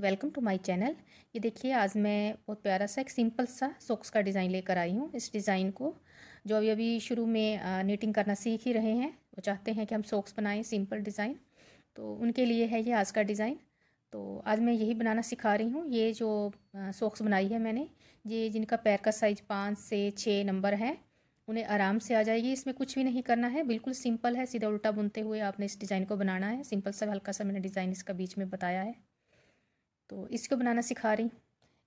Welcome to my channel. ये देखिए, आज मैं बहुत प्यारा सा एक सिंपल सा सॉक्स का डिज़ाइन लेकर आई हूँ। इस डिज़ाइन को जो अभी अभी शुरू में नीटिंग करना सीख ही रहे हैं, वो चाहते हैं कि हम सॉक्स बनाएं सिंपल डिज़ाइन, तो उनके लिए है ये आज का डिज़ाइन। तो आज मैं यही बनाना सिखा रही हूँ। ये जो सॉक्स बनाई है मैंने, ये जिनका पैर का साइज़ 5 से 6 नंबर है, उन्हें आराम से आ जाएगी। इसमें कुछ भी नहीं करना है, बिल्कुल सिंपल है। सीधा उल्टा बुनते हुए आपने इस डिज़ाइन को बनाना है। सिंपल सा हल्का सा मैंने डिज़ाइन इसका बीच में बताया है, तो इसको बनाना सिखा रही।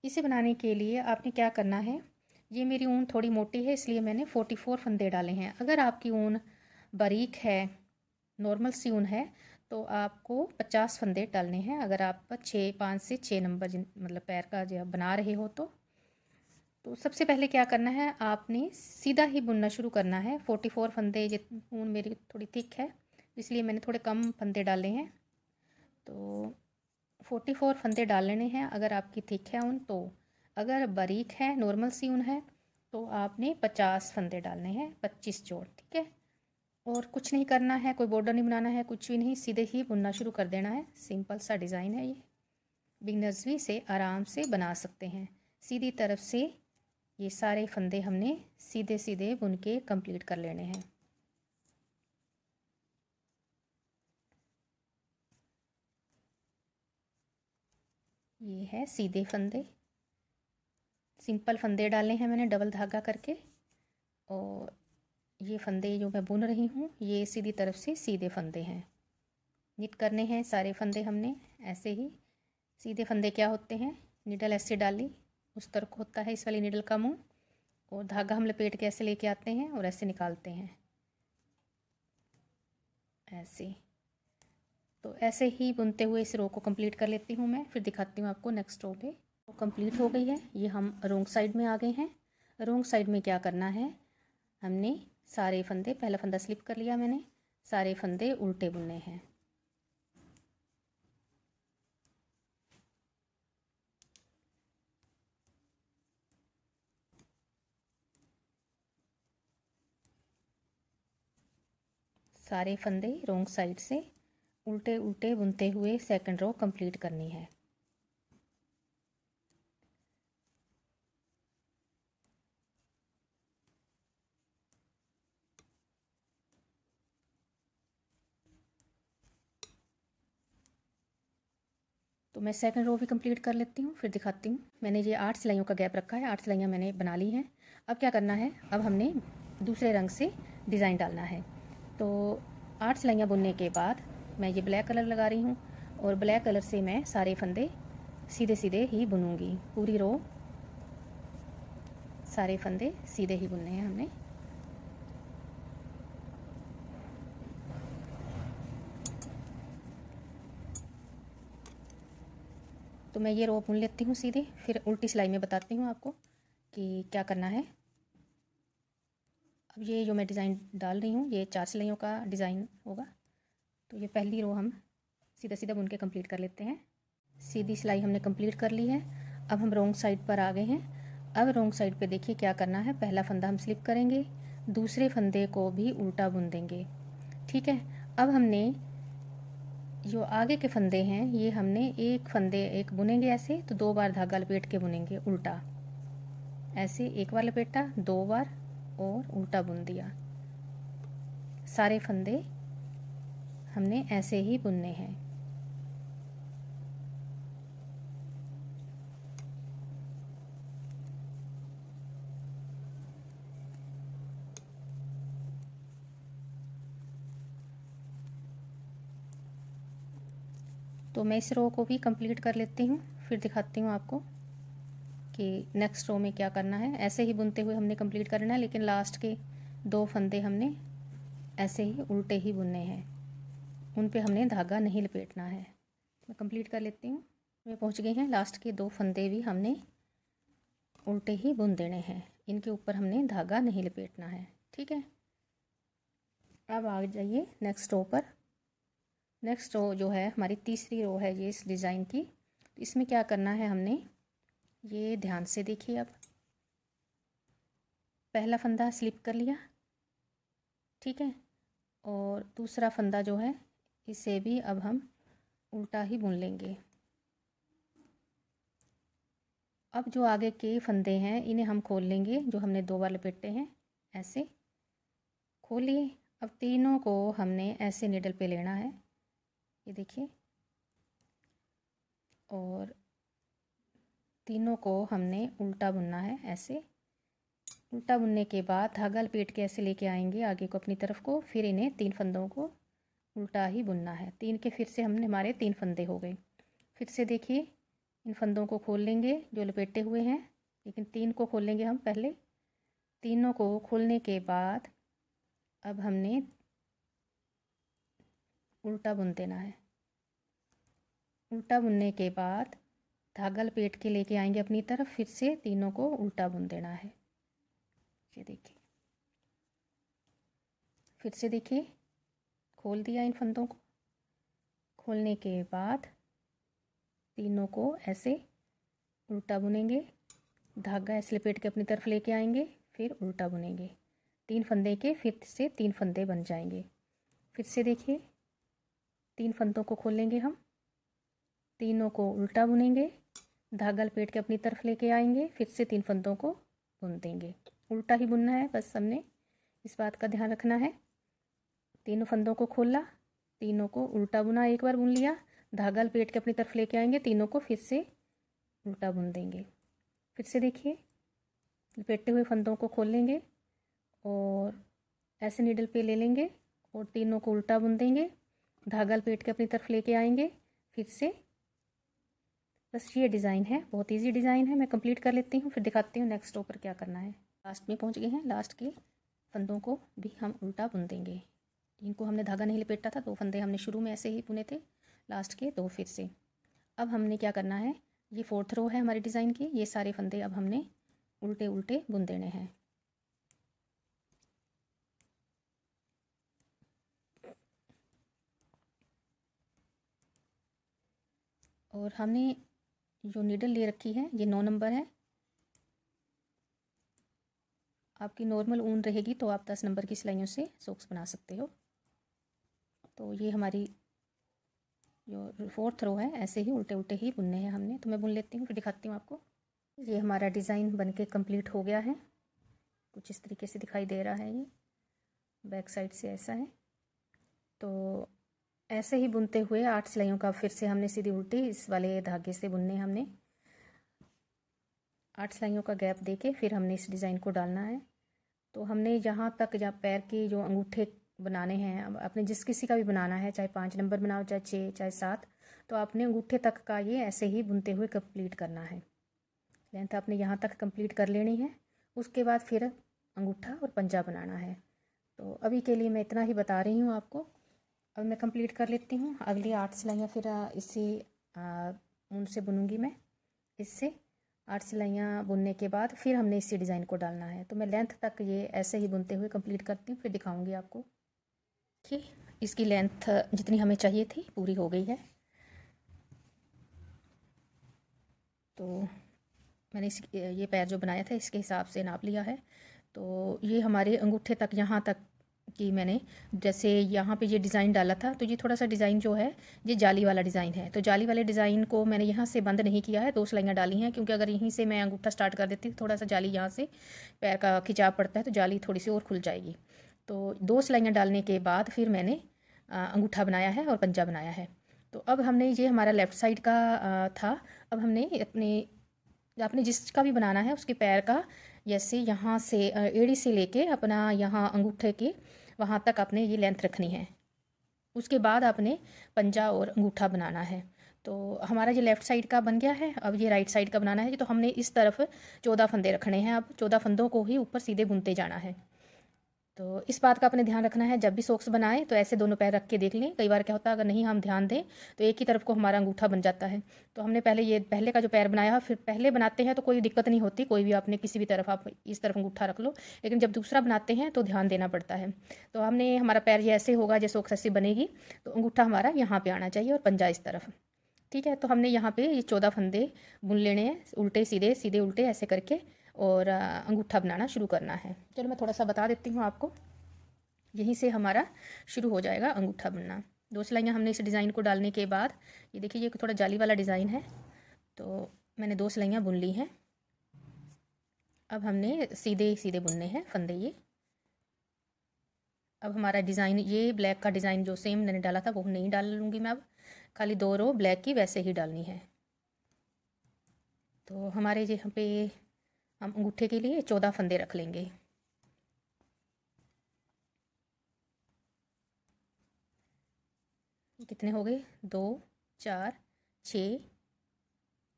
इसे बनाने के लिए आपने क्या करना है, ये मेरी ऊन थोड़ी मोटी है इसलिए मैंने 44 फंदे डाले हैं। अगर आपकी ऊन बारीक है, नॉर्मल सी ऊन है, तो आपको 50 फंदे डालने हैं। अगर आप 5 से 6 नंबर मतलब पैर का जो बना रहे हो तो सबसे पहले क्या करना है, आपने सीधा ही बुनना शुरू करना है। 44 फंदे, ऊन मेरी थोड़ी थिक है इसलिए मैंने थोड़े कम फंदे डाले हैं। तो 44 फंदे डाल लेने हैं अगर आपकी थिक है ऊन। तो अगर बारीक है, नॉर्मल सी ऊन है, तो आपने 50 फंदे डालने हैं, 25 जोड़, ठीक है। और कुछ नहीं करना है, कोई बॉर्डर नहीं बनाना है, कुछ भी नहीं, सीधे ही बुनना शुरू कर देना है। सिंपल सा डिज़ाइन है ये, बिगनर्स भी इसे आराम से बना सकते हैं। सीधी तरफ से ये सारे फंदे हमने सीधे सीधे बुन के कंप्लीट कर लेने हैं। ये है सीधे फंदे, सिंपल फंदे डाले हैं मैंने डबल धागा करके। और ये फंदे जो मैं बुन रही हूँ, ये सीधी तरफ से सीधे फंदे हैं। निट करने हैं सारे फंदे हमने ऐसे ही। सीधे फंदे क्या होते हैं, नीडल ऐसे डाली, उस तरफ होता है इस वाली नीडल का मुंह, और धागा हम लपेट के ऐसे लेके आते हैं और ऐसे निकालते हैं, ऐसे। तो ऐसे ही बुनते हुए इस रो को कंप्लीट कर लेती हूँ मैं, फिर दिखाती हूँ आपको नेक्स्ट रो पे। तो कंप्लीट हो गई है। ये हम रोंग साइड में आ गए हैं। रोंग साइड में क्या करना है, हमने सारे फंदे, पहला फंदा स्लिप कर लिया मैंने, सारे फंदे उल्टे बुनने हैं। सारे फंदे रोंग साइड से उल्टे उल्टे बुनते हुए सेकंड रो कंप्लीट करनी है। तो मैं सेकंड रो भी कंप्लीट कर लेती हूँ, फिर दिखाती हूँ। मैंने ये 8 सिलाइयों का गैप रखा है, 8 सिलाइयाँ मैंने बना ली हैं। अब क्या करना है, अब हमने दूसरे रंग से डिज़ाइन डालना है। तो 8 सिलाइयाँ बुनने के बाद मैं ये ब्लैक कलर लगा रही हूँ, और ब्लैक कलर से मैं सारे फंदे सीधे सीधे ही बुनूँगी। पूरी रो सारे फंदे सीधे ही बुनने हैं हमने। तो मैं ये रो बुन लेती हूँ सीधे, फिर उल्टी सिलाई में बताती हूँ आपको कि क्या करना है। अब ये जो मैं डिज़ाइन डाल रही हूँ, ये 4 सिलाइयों का डिज़ाइन होगा। तो ये पहली रो हम सीधा सीधा बुन के कंप्लीट कर लेते हैं। सीधी सिलाई हमने कंप्लीट कर ली है। अब हम रोंग साइड पर आ गए हैं। अब रोंग साइड पे देखिए क्या करना है, पहला फंदा हम स्लिप करेंगे, दूसरे फंदे को भी उल्टा बुन देंगे, ठीक है। अब हमने जो आगे के फंदे हैं, ये हमने एक फंदे एक बुनेंगे ऐसे, तो 2 बार धागा लपेट के बुनेंगे उल्टा, ऐसे 1 बार लपेटा, 2 बार और उल्टा बुन दिया। सारे फंदे हमने ऐसे ही बुनने हैं। तो मैं इस रो को भी कंप्लीट कर लेती हूँ, फिर दिखाती हूँ आपको कि नेक्स्ट रो में क्या करना है। ऐसे ही बुनते हुए हमने कंप्लीट करना है, लेकिन लास्ट के 2 फंदे हमने ऐसे ही उल्टे ही बुनने हैं, उन पे हमने धागा नहीं लपेटना है। मैं कंप्लीट कर लेती हूँ। मैं पहुँच गई हैं, लास्ट के 2 फंदे भी हमने उल्टे ही बुन देने हैं, इनके ऊपर हमने धागा नहीं लपेटना है, ठीक है। अब आ जाइए नेक्स्ट रो पर। नेक्स्ट रो जो है हमारी तीसरी रो है ये इस डिज़ाइन की। तो इसमें क्या करना है, हमने ये ध्यान से देखिए। अब पहला फंदा स्लिप कर लिया, ठीक है, और दूसरा फंदा जो है इसे भी अब हम उल्टा ही बुन लेंगे। अब जो आगे के फंदे हैं इन्हें हम खोल लेंगे, जो हमने 2 बार लपेटे हैं ऐसे खोल लिए। अब तीनों को हमने ऐसे नीडल पे लेना है, ये देखिए, और तीनों को हमने उल्टा बुनना है ऐसे। उल्टा बुनने के बाद धागा लपेट के ऐसे लेके आएंगे आगे को अपनी तरफ को, फिर इन्हें 3 फंदों को उल्टा ही बुनना है। 3 के फिर से हमने हमारे 3 फंदे हो गए। फिर से देखिए, इन फंदों को खोल लेंगे जो लपेटे हुए हैं, लेकिन 3 को खोल लेंगे हम पहले। तीनों को खोलने के बाद अब हमने उल्टा बुन देना है। उल्टा बुनने के बाद धागा लपेट के लेके आएंगे अपनी तरफ, फिर से तीनों को उल्टा बुन देना है। ये देखिए, फिर से देखिए, खोल दिया इन फंदों को। खोलने के बाद तीनों को ऐसे उल्टा बुनेंगे, धागा ऐसे लपेट के अपनी तरफ लेके आएंगे, फिर उल्टा बुनेंगे। 3 फंदे के फिर से 3 फंदे बन जाएंगे। फिर से देखिए, 3 फंदों को खोलेंगे हम, तीनों को उल्टा बुनेंगे, धागा लपेट के अपनी तरफ लेके आएंगे, फिर से 3 फंदों को बुन देंगे। उल्टा ही बुनना है, बस हमने इस बात का ध्यान रखना है। तीनों फंदों को खोला, तीनों को उल्टा बुना, एक बार बुन लिया, धागा लपेट के अपनी तरफ लेके आएंगे, तीनों को फिर से उल्टा बुन देंगे। फिर से देखिए, लपेटे हुए फंदों को खोल लेंगे और ऐसे नीडल पे ले लेंगे और तीनों को उल्टा बुन देंगे, धागा लपेट के अपनी तरफ लेके आएंगे, फिर से। बस ये डिज़ाइन है, बहुत इजी डिज़ाइन है। मैं कंप्लीट कर लेती हूँ, फिर दिखाती हूँ नेक्स्ट ऊपर क्या करना है। लास्ट में पहुँच गए हैं, लास्ट के फंदों को भी हम उल्टा बुन देंगे। इनको हमने धागा नहीं लपेटा था, 2 फंदे हमने शुरू में ऐसे ही बुने थे, लास्ट के 2 फिर से। अब हमने क्या करना है, ये 4th रो है हमारी डिज़ाइन की, ये सारे फंदे अब हमने उल्टे उल्टे बुन देने हैं। और हमने जो नीडल ले रखी है ये 9 नंबर है। आपकी नॉर्मल ऊन रहेगी तो आप 10 नंबर की सिलाइयों से सॉक्स बना सकते हो। तो ये हमारी जो 4th रो है, ऐसे ही उल्टे उल्टे ही बुनने हैं हमने। तो मैं बुन लेती हूँ, फिर दिखाती हूँ आपको। ये हमारा डिज़ाइन बनके कंप्लीट हो गया है, कुछ इस तरीके से दिखाई दे रहा है। ये बैक साइड से ऐसा है। तो ऐसे ही बुनते हुए 8 सिलाइयों का फिर से हमने सीधी उल्टी इस वाले धागे से बुनने हमने 8 सिलाइयों का गैप देके फिर हमने इस डिज़ाइन को डालना है। तो हमने जहाँ तक जहाँ पैर के जो अंगूठे बनाने हैं, अब आपने जिस किसी का भी बनाना है, चाहे 5 नंबर बनाओ, चाहे 6, चाहे 7, तो आपने अंगूठे तक का ये ऐसे ही बुनते हुए कंप्लीट करना है। लेंथ आपने यहाँ तक कंप्लीट कर लेनी है, उसके बाद फिर अंगूठा और पंजा बनाना है। तो अभी के लिए मैं इतना ही बता रही हूँ आपको। अब मैं कंप्लीट कर लेती हूँ। अगली 8 सिलाइयाँ फिर इसी ऊन से बुनूँगी मैं। इससे 8 सिलाइयाँ बुनने के बाद फिर हमने इसी डिज़ाइन को डालना है। तो मैं लेंथ तक ये ऐसे ही बुनते हुए कंप्लीट करती हूँ, फिर दिखाऊँगी आपको। देखिए, इसकी लेंथ जितनी हमें चाहिए थी पूरी हो गई है। तो मैंने ये पैर जो बनाया था इसके हिसाब से नाप लिया है। तो ये हमारे अंगूठे तक, यहाँ तक कि मैंने जैसे यहाँ पे ये डिज़ाइन डाला था, तो ये थोड़ा सा डिज़ाइन जो है ये जाली वाला डिज़ाइन है। तो जाली वाले डिज़ाइन को मैंने यहाँ से बंद नहीं किया है, 2 सिलाइयाँ डाली हैं, क्योंकि अगर यहीं से मैं अंगूठा स्टार्ट कर देती थोड़ा सा जाली यहाँ से पैर का खिंचाव पड़ता है, तो जाली थोड़ी सी और खुल जाएगी। तो 2 सिलाइयाँ डालने के बाद फिर मैंने अंगूठा बनाया है और पंजा बनाया है। तो अब हमने ये हमारा लेफ़्ट साइड का था। अब हमने आपने जिसका भी बनाना है उसके पैर का जैसे यहाँ से एड़ी से लेके अपना यहाँ अंगूठे के वहाँ तक आपने ये लेंथ रखनी है। उसके बाद आपने पंजा और अंगूठा बनाना है। तो हमारा ये लेफ़्ट साइड का बन गया है। अब ये राइट साइड का बनाना है। तो हमने इस तरफ 14 फंदे रखने हैं। अब 14 फंदों को ही ऊपर सीधे बुनते जाना है। तो इस बात का अपने ध्यान रखना है, जब भी सॉक्स बनाएं तो ऐसे दोनों पैर रख के देख लें। कई बार क्या होता है, अगर नहीं हम ध्यान दें तो एक ही तरफ को हमारा अंगूठा बन जाता है। तो हमने पहले का जो पैर बनाया, फिर पहले बनाते हैं तो कोई दिक्कत नहीं होती, कोई भी आपने किसी भी तरफ आप इस तरफ अंगूठा रख लो। लेकिन जब दूसरा बनाते हैं तो ध्यान देना पड़ता है। तो हमने हमारा पैर ये ऐसे होगा, जैसे सॉक्स ऐसी बनेगी, तो अंगूठा हमारा यहाँ पर आना चाहिए और पंजा इस तरफ। ठीक है। तो हमने यहाँ पे ये 14 फंदे बुन लेने हैं, उल्टे सीधे सीधे उल्टे ऐसे करके, और अंगूठा बनाना शुरू करना है। चलो मैं थोड़ा सा बता देती हूँ आपको। यहीं से हमारा शुरू हो जाएगा अंगूठा बुनना। 2 सिलाइयाँ हमने इस डिज़ाइन को डालने के बाद, ये देखिए ये थोड़ा जाली वाला डिज़ाइन है, तो मैंने 2 सिलाइयाँ बुन ली हैं। अब हमने सीधे सीधे बुनने हैं फंदे ये। अब हमारा डिज़ाइन, ये ब्लैक का डिज़ाइन जो सेम मैंने डाला था वो नहीं डालूँगी मैं, अब खाली 2 रो ब्लैक की वैसे ही डालनी है। तो हमारे यहाँ पे हम अंगूठे के लिए 14 फंदे रख लेंगे। कितने हो गए? 2 4 6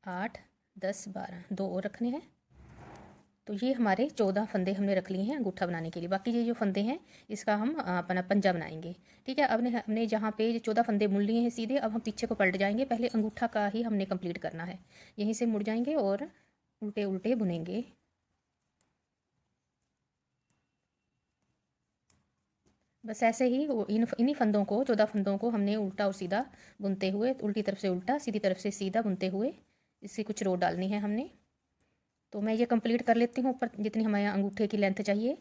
8 10 12, 2 और रखने हैं। तो ये हमारे 14 फंदे हमने रख लिए हैं अंगूठा बनाने के लिए। बाकी ये जो फंदे हैं इसका हम अपना पंजा बनाएंगे। ठीक है, अब हमने जहाँ पे 14 फंदे बुन लिए हैं सीधे, अब हम पीछे को पलट जाएंगे। पहले अंगूठा का ही हमने कंप्लीट करना है। यहीं से मुड़ जाएंगे और उल्टे उल्टे बुनेंगे। बस ऐसे ही इन्हीं फंदों को, 14 फंदों को हमने उल्टा और सीधा बुनते हुए, उल्टी तरफ से उल्टा सीधी तरफ से सीधा बुनते हुए इसकी कुछ रो डालनी है हमने। तो मैं ये कंप्लीट कर लेती हूँ ऊपर जितनी हमें अंगूठे की लेंथ चाहिए,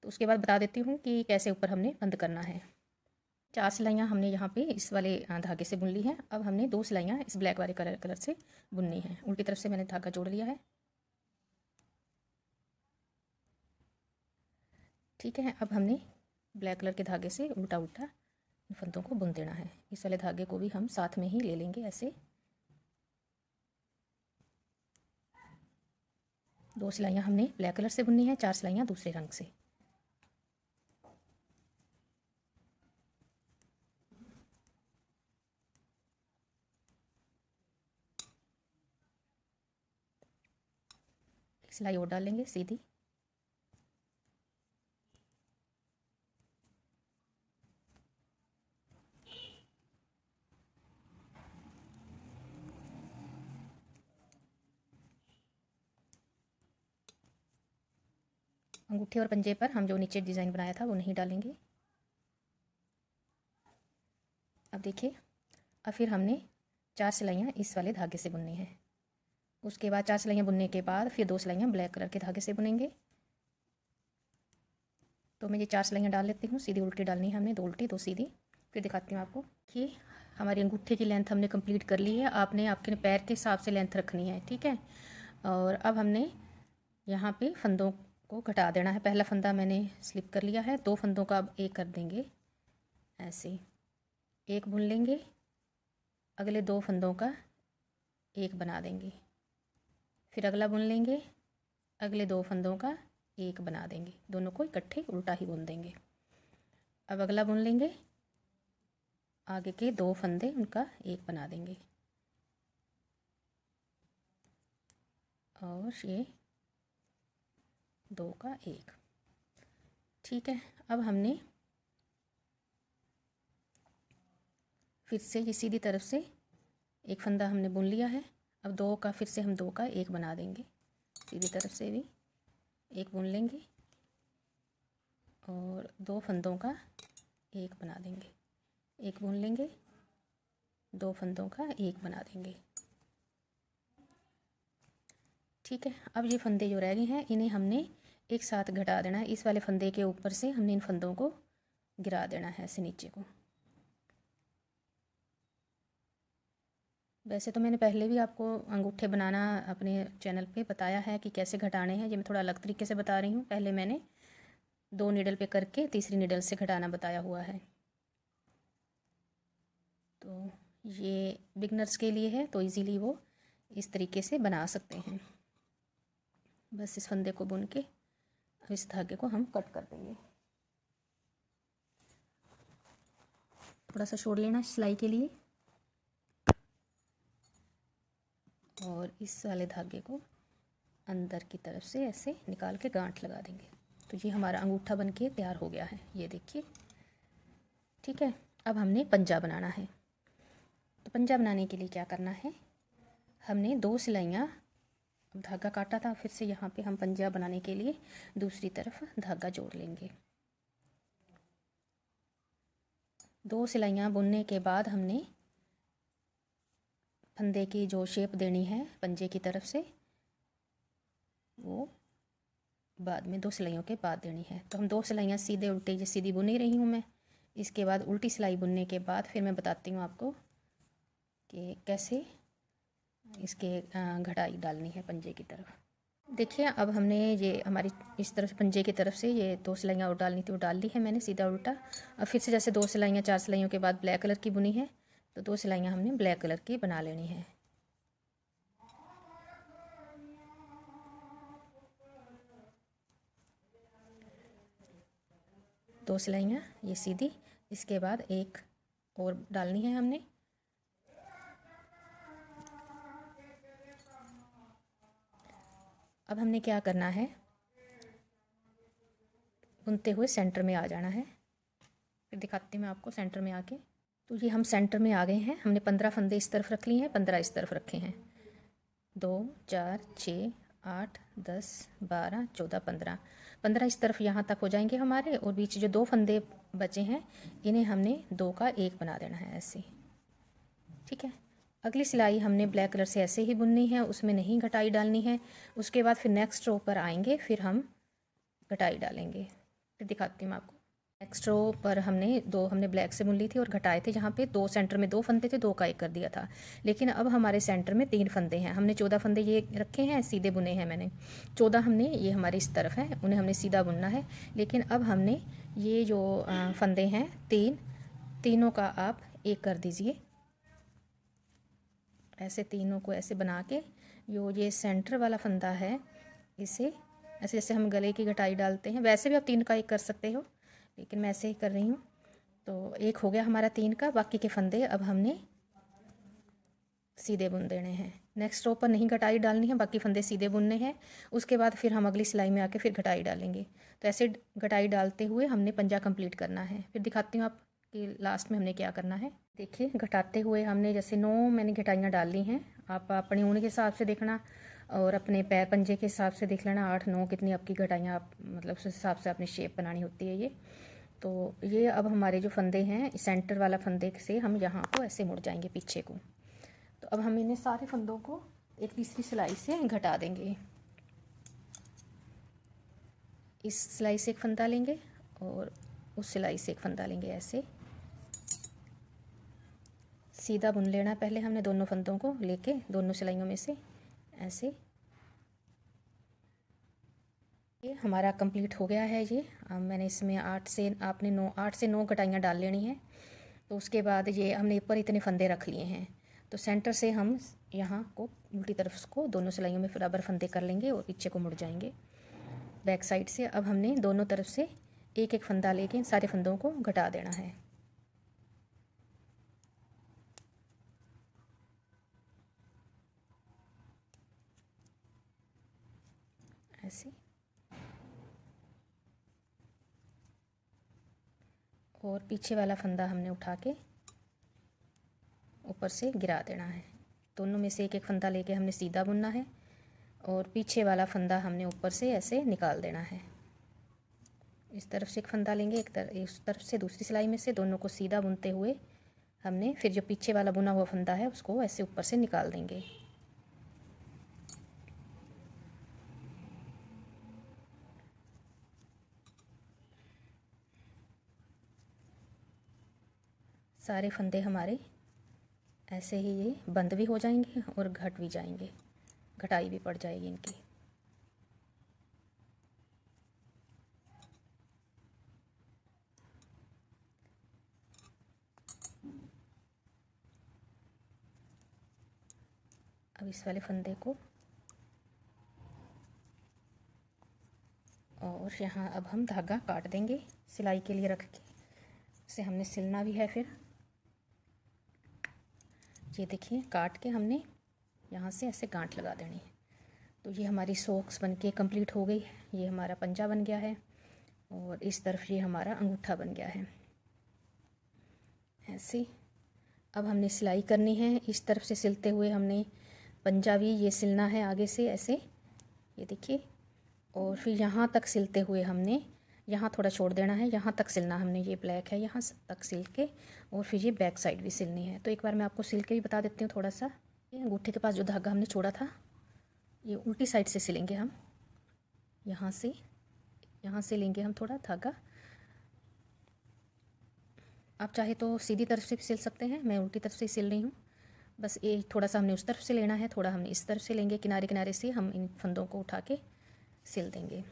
तो उसके बाद बता देती हूँ कि कैसे ऊपर हमने बंद करना है। 4 सिलाइयाँ हमने यहाँ पे इस वाले धागे से बुन ली हैं। अब हमने 2 सिलाइयाँ इस ब्लैक वाले कलर से बुननी है। उल्टी तरफ से मैंने धागा जोड़ लिया है। ठीक है, अब हमने ब्लैक कलर के धागे से उल्टा उल्टा इन फंदों को बुन देना है। इस वाले धागे को भी हम साथ में ही ले लेंगे ऐसे। 2 सिलाइयाँ हमने ब्लैक कलर से बुननी है, 4 सिलाइयाँ दूसरे रंग से। एक सिलाई और डाल लेंगे सीधी। अंगूठे और पंजे पर हम जो नीचे डिज़ाइन बनाया था वो नहीं डालेंगे। अब देखिए, अब फिर हमने 4 सिलाइयाँ इस वाले धागे से बुननी है। उसके बाद 4 सिलाइयाँ बुनने के बाद फिर 2 सिलाइयाँ ब्लैक कलर के धागे से बुनेंगे। तो मैं ये 4 सिलाइयाँ डाल लेती हूँ। सीधी उल्टी डालनी है हमने, 2 उल्टी 2 सीधी। फिर दिखाती हूँ आपको कि हमारी अंगूठे की लेंथ हमने कंप्लीट कर ली है। आपने आपके पैर के हिसाब से लेंथ रखनी है। ठीक है, और अब हमने यहाँ पे फंदों को घटा देना है। पहला फंदा मैंने स्लिप कर लिया है, 2 फंदों का अब एक कर देंगे ऐसे। एक बुन लेंगे, अगले 2 फंदों का एक बना देंगे। फिर अगला बुन लेंगे, अगले 2 फंदों का एक बना देंगे। दोनों को इकट्ठे उल्टा ही बुन देंगे। अब अगला बुन लेंगे, आगे के 2 फंदे उनका एक बना देंगे और ये 2 का एक। ठीक है, अब हमने फिर से ये सीधी तरफ से एक फंदा हमने बुन लिया है। अब 2 का फिर से हम 2 का एक बना देंगे। सीधी तरफ से भी एक बुन लेंगे और 2 फंदों का एक बना देंगे। एक बुन लेंगे, 2 फंदों का एक बना देंगे। ठीक है, अब ये फंदे जो रह गए हैं इन्हें हमने एक साथ घटा देना है। इस वाले फंदे के ऊपर से हमने इन फंदों को गिरा देना है ऐसे नीचे को। वैसे तो मैंने पहले भी आपको अंगूठे बनाना अपने चैनल पे बताया है कि कैसे घटाने हैं। ये मैं थोड़ा अलग तरीके से बता रही हूँ। पहले मैंने 2 नीडल पे करके तीसरी नीडल से घटाना बताया हुआ है। तो ये बिगनर्स के लिए है, तो इजीली वो इस तरीके से बना सकते हैं। बस इस फंदे को बुन के अब इस धागे को हम कट कर देंगे। थोड़ा सा छोड़ लेना सिलाई के लिए और इस वाले धागे को अंदर की तरफ से ऐसे निकाल के गांठ लगा देंगे। तो ये हमारा अंगूठा बन के तैयार हो गया है, ये देखिए। ठीक है, अब हमने पंजा बनाना है। तो पंजा बनाने के लिए क्या करना है, हमने 2 सिलाइयाँ, धागा काटा था, फिर से यहाँ पे हम पंजा बनाने के लिए दूसरी तरफ धागा जोड़ लेंगे। 2 सिलाइयाँ बुनने के बाद हमने फंदे की जो शेप देनी है पंजे की तरफ से, वो बाद में 2 सिलाइयों के बाद देनी है। तो हम 2 सिलाइयाँ सीधे उल्टे, ये सीधी बुन ही रही हूँ मैं। इसके बाद उल्टी सिलाई बुनने के बाद फिर मैं बताती हूँ आपको कि कैसे इसके घटाई डालनी है पंजे की तरफ। देखिए अब हमने ये हमारी इस तरफ पंजे की तरफ से ये 2 सिलाइयाँ और डालनी थी वो डाल ली है मैंने सीधा उल्टा। अब फिर से जैसे 2 सिलाइयाँ 4 सिलाइयों के बाद ब्लैक कलर की बुनी है, तो 2 सिलाइयाँ हमने ब्लैक कलर की बना लेनी है। दो सिलाइयाँ ये सीधी, इसके बाद एक और डालनी है हमने। अब हमने क्या करना है, बुनते हुए सेंटर में आ जाना है। फिर दिखाती हूँ मैं आपको सेंटर में आके। तो ये हम सेंटर में आ गए हैं। हमने 15 फंदे इस तरफ रख लिए हैं, 15 इस तरफ रखे हैं। 2 4 6 8 10 12 14 15 15 इस तरफ यहाँ तक हो जाएंगे हमारे, और बीच जो 2 फंदे बचे हैं इन्हें हमने 2 का 1 बना देना है ऐसे। ठीक है, अगली सिलाई हमने ब्लैक कलर से ऐसे ही बुननी है, उसमें नहीं घटाई डालनी है। उसके बाद फिर नेक्स्ट रो पर आएंगे, फिर हम घटाई डालेंगे। फिर दिखाती हूँ मैं आपको। नेक्स्ट रो पर हमने ब्लैक से बुन ली थी और घटाए थे। जहाँ पे 2 सेंटर में 2 फंदे थे, 2 का 1 कर दिया था। लेकिन अब हमारे सेंटर में 3 फंदे हैं। हमने 14 फंदे ये रखे हैं, सीधे बुने हैं मैंने। 14 हमने ये हमारे इस तरफ है, उन्हें हमने सीधा बुनना है। लेकिन अब हमने ये जो फंदे हैं 3, तीनों का आप 1 कर दीजिए। ऐसे तीनों को ऐसे बना के ये सेंटर वाला फंदा है, इसे ऐसे जैसे हम गले की घटाई डालते हैं वैसे भी आप 3 का 1 कर सकते हो, लेकिन मैं ऐसे ही कर रही हूँ। तो 1 हो गया हमारा 3 का। बाकी के फंदे अब हमने सीधे बुन देने हैं। नेक्स्ट रो पर नहीं घटाई डालनी है, बाकी फंदे सीधे बुनने हैं। उसके बाद फिर हम अगली सिलाई में आके फिर घटाई डालेंगे। तो ऐसे घटाई डालते हुए हमने पंजा कंप्लीट करना है। फिर दिखाती हूँ आप कि लास्ट में हमने क्या करना है। देखिए घटाते हुए हमने जैसे 9 मैंने घटाइयाँ डाल ली हैं। आप अपने ऊन के हिसाब से देखना और अपने पैर पंजे के हिसाब से देख लेना 8 9 कितनी आपकी घटाइयाँ आप मतलब उस हिसाब से अपनी शेप बनानी होती है ये। तो ये अब हमारे जो फंदे हैं सेंटर वाला फंदे से हम यहाँ को ऐसे मुड़ जाएंगे पीछे को। तो अब हम इन्हें सारे फंदों को एक तीसरी सिलाई से घटा देंगे। इस सिलाई से एक फंदा लेंगे और उस सिलाई से एक फंदा लेंगे। ऐसे सीधा बुन लेना पहले हमने दोनों फंदों को लेके दोनों सिलाइयों में से ऐसे। ये हमारा कंप्लीट हो गया है। ये मैंने इसमें 8 से 9 कटाइयाँ डाल लेनी है। तो उसके बाद ये हमने ऊपर इतने फंदे रख लिए हैं, तो सेंटर से हम यहाँ को उल्टी तरफ को दोनों सिलाइयों में बराबर फंदे कर लेंगे और पीछे को मुड़ जाएंगे बैक साइड से। अब हमने दोनों तरफ से एक एक फंदा लेके सारे फंदों को घटा देना है ऐसे। और पीछे वाला फंदा हमने उठा के ऊपर से गिरा देना है। दोनों में से एक एक फंदा लेके हमने सीधा बुनना है और पीछे वाला फंदा हमने ऊपर से ऐसे निकाल देना है। इस तरफ से एक फंदा लेंगे, इस तरफ से दूसरी सिलाई में से दोनों को सीधा बुनते हुए हमने फिर जो पीछे वाला बुना हुआ फंदा है उसको ऐसे ऊपर से निकाल देंगे। सारे फंदे हमारे ऐसे ही ये बंद भी हो जाएंगे और घट भी जाएंगे, घटाई भी पड़ जाएगी इनकी। अब इस वाले फंदे को और यहाँ अब हम धागा काट देंगे सिलाई के लिए रख के, इसे हमने सिलना भी है। फिर ये देखिए काट के हमने यहाँ से ऐसे गांठ लगा देनी है। तो ये हमारी सॉक्स बन के कंप्लीट हो गई है। ये हमारा पंजा बन गया है और इस तरफ ये हमारा अंगूठा बन गया है ऐसे। अब हमने सिलाई करनी है इस तरफ से सिलते हुए हमने पंजा भी ये सिलना है आगे से ऐसे, ये देखिए। और फिर यहाँ तक सिलते हुए हमने यहाँ थोड़ा छोड़ देना है, यहाँ तक सिलना हमने, ये ब्लैक है यहाँ तक सिल के और फिर ये बैक साइड भी सिलनी है। तो एक बार मैं आपको सिल के भी बता देती हूँ थोड़ा सा। ये अंगूठे के पास जो धागा हमने छोड़ा था ये उल्टी साइड से सिलेंगे हम, यहाँ से लेंगे हम थोड़ा धागा। आप चाहे तो सीधी तरफ से भी सिल सकते हैं, मैं उल्टी तरफ से सिल रही हूँ। बस ये थोड़ा सा हमने उस तरफ से लेना है, थोड़ा हमने इस तरफ से लेंगे, किनारे किनारे से हम इन फंदों को उठा के सिल देंगे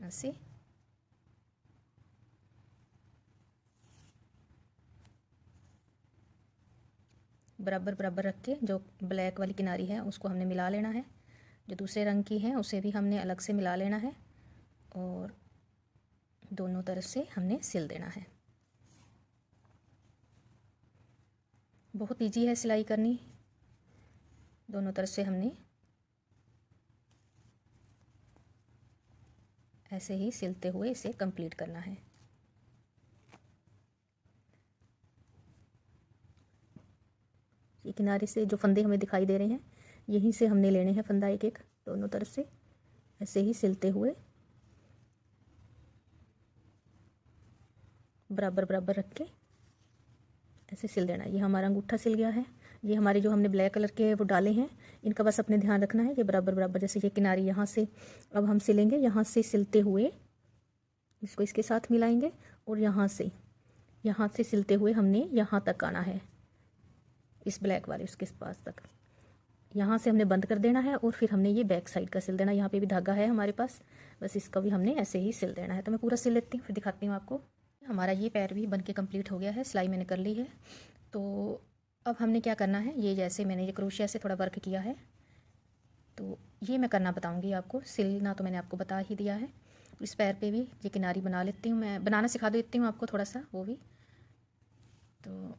ऐसे। बराबर बराबर रख के जो ब्लैक वाली किनारी है उसको हमने मिला लेना है, जो दूसरे रंग की है उसे भी हमने अलग से मिला लेना है और दोनों तरफ से हमने सिल देना है। बहुत इजी है सिलाई करनी, दोनों तरफ से हमने ऐसे ही सिलते हुए इसे कंप्लीट करना है। ये किनारे से जो फंदे हमें दिखाई दे रहे हैं यहीं से हमने लेने हैं फंदा एक एक, दोनों तरफ से ऐसे ही सिलते हुए बराबर बराबर रख के ऐसे सिल देना। ये हमारा अंगूठा सिल गया है। ये हमारे जो हमने ब्लैक कलर के वो डाले हैं इनका बस अपने ध्यान रखना है, ये बराबर बराबर, जैसे ये किनारी यहाँ से अब हम सिलेंगे, यहाँ से सिलते हुए इसको इसके साथ मिलाएंगे और यहाँ से सिलते हुए हमने यहाँ तक आना है, इस ब्लैक वाले उसके पास तक। यहाँ से हमने बंद कर देना है और फिर हमने ये बैक साइड का सिल देना। यहाँ पे भी धागा है हमारे पास, बस इसका भी हमने ऐसे ही सिल देना है। तो मैं पूरा सिल लेती हूँ फिर दिखाती हूँ आपको। हमारा ये पैर भी बन के कम्प्लीट हो गया है, सिलाई मैंने कर ली है। तो अब हमने क्या करना है, ये जैसे मैंने ये क्रोशिया से थोड़ा वर्क किया है तो ये मैं करना बताऊँगी आपको। सिलना तो मैंने आपको बता ही दिया है। इस पैर पे भी ये किनारी बना लेती हूँ, मैं बनाना सिखा देती हूँ आपको थोड़ा सा वो भी। तो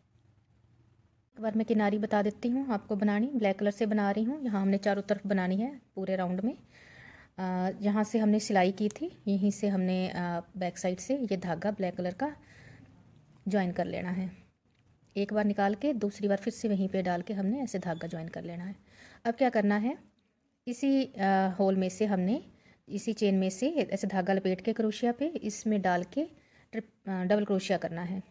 एक बार मैं किनारी बता देती हूँ आपको बनानी, ब्लैक कलर से बना रही हूँ। यहाँ हमने चारों तरफ बनानी है पूरे राउंड में। यहाँ से हमने सिलाई की थी, यहीं से हमने बैक साइड से ये धागा ब्लैक कलर का ज्वाइन कर लेना है। एक बार निकाल के दूसरी बार फिर से वहीं पे डाल के हमने ऐसे धागा ज्वाइन कर लेना है। अब क्या करना है, इसी होल में से हमने इसी चेन में से ऐसे धागा लपेट के क्रोशिया पे इसमें डाल के डबल क्रोशिया करना है।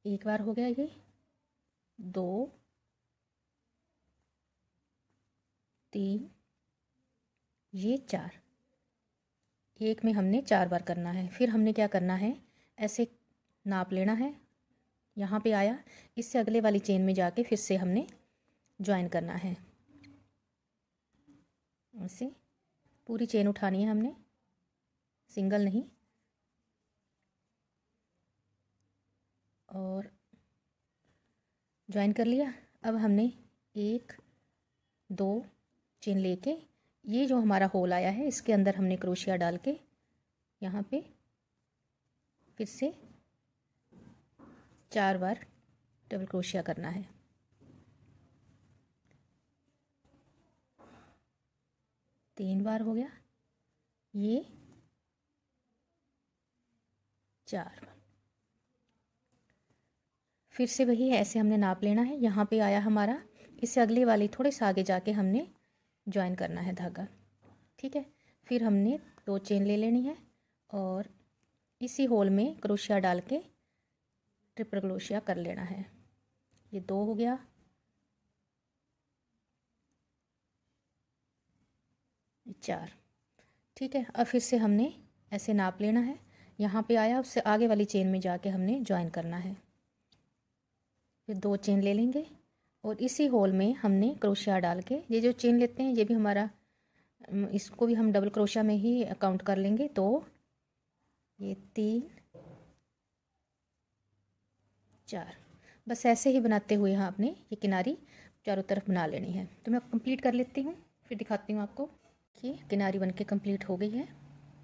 एक बार हो गया, ये 2 3 ये 4, एक में हमने 4 बार करना है। फिर हमने क्या करना है, ऐसे नाप लेना है, यहाँ पे आया, इससे अगले वाली चेन में जाके फिर से हमने ज्वाइन करना है। ऐसे पूरी चेन उठानी है हमने, सिंगल नहीं। और ज्वाइन कर लिया। अब हमने 1 2 चेन लेके ये जो हमारा होल आया है इसके अंदर हमने क्रोशिया डाल के यहाँ पे फिर से 4 बार डबल क्रोशिया करना है। तीन बार हो गया, ये 4 बार। फिर से वही है, ऐसे हमने नाप लेना है। यहाँ पे आया हमारा, इससे अगली वाली थोड़े से आगे जाके हमने ज्वाइन करना है धागा, ठीक है। फिर हमने 2 चेन ले लेनी है और इसी होल में क्रोशिया डाल के ट्रिपल क्रोशिया कर लेना है। ये 2 हो गया, ये 4, ठीक है। अब फिर से हमने ऐसे नाप लेना है, यहाँ पे आया उससे आगे वाली चेन में जाके हमने ज्वाइन करना है। फिर 2 चेन ले लेंगे और इसी होल में हमने क्रोशिया डाल के, ये जो चेन लेते हैं ये भी हमारा, इसको भी हम डबल क्रोशिया में ही काउंट कर लेंगे। तो ये 3 4, बस ऐसे ही बनाते हुए यहाँ आपने ये किनारी चारों तरफ बना लेनी है। तो मैं कंप्लीट कर लेती हूँ फिर दिखाती हूँ आपको। ये किनारी बनके कंप्लीट हो गई है,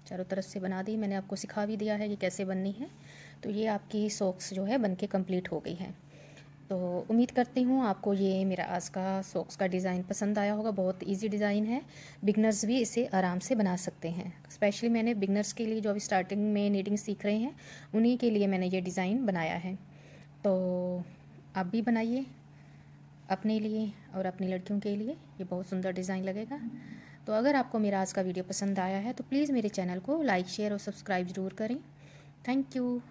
चारों तरफ से बना दी, मैंने आपको सिखा भी दिया है ये कैसे बननी है। तो ये आपकी सॉक्स जो है बनके कंप्लीट हो गई है। तो उम्मीद करती हूँ आपको ये मेरा आज का सॉक्स का डिज़ाइन पसंद आया होगा। बहुत इजी डिज़ाइन है, बिगनर्स भी इसे आराम से बना सकते हैं। स्पेशली मैंने बिगनर्स के लिए जो अभी स्टार्टिंग में नीटिंग सीख रहे हैं उन्हीं के लिए मैंने ये डिज़ाइन बनाया है। तो आप भी बनाइए अपने लिए और अपनी लड़कियों के लिए, ये बहुत सुंदर डिज़ाइन लगेगा। तो अगर आपको मेरा आज का वीडियो पसंद आया है तो प्लीज़ मेरे चैनल को लाइक शेयर और सब्सक्राइब ज़रूर करें। Thank you.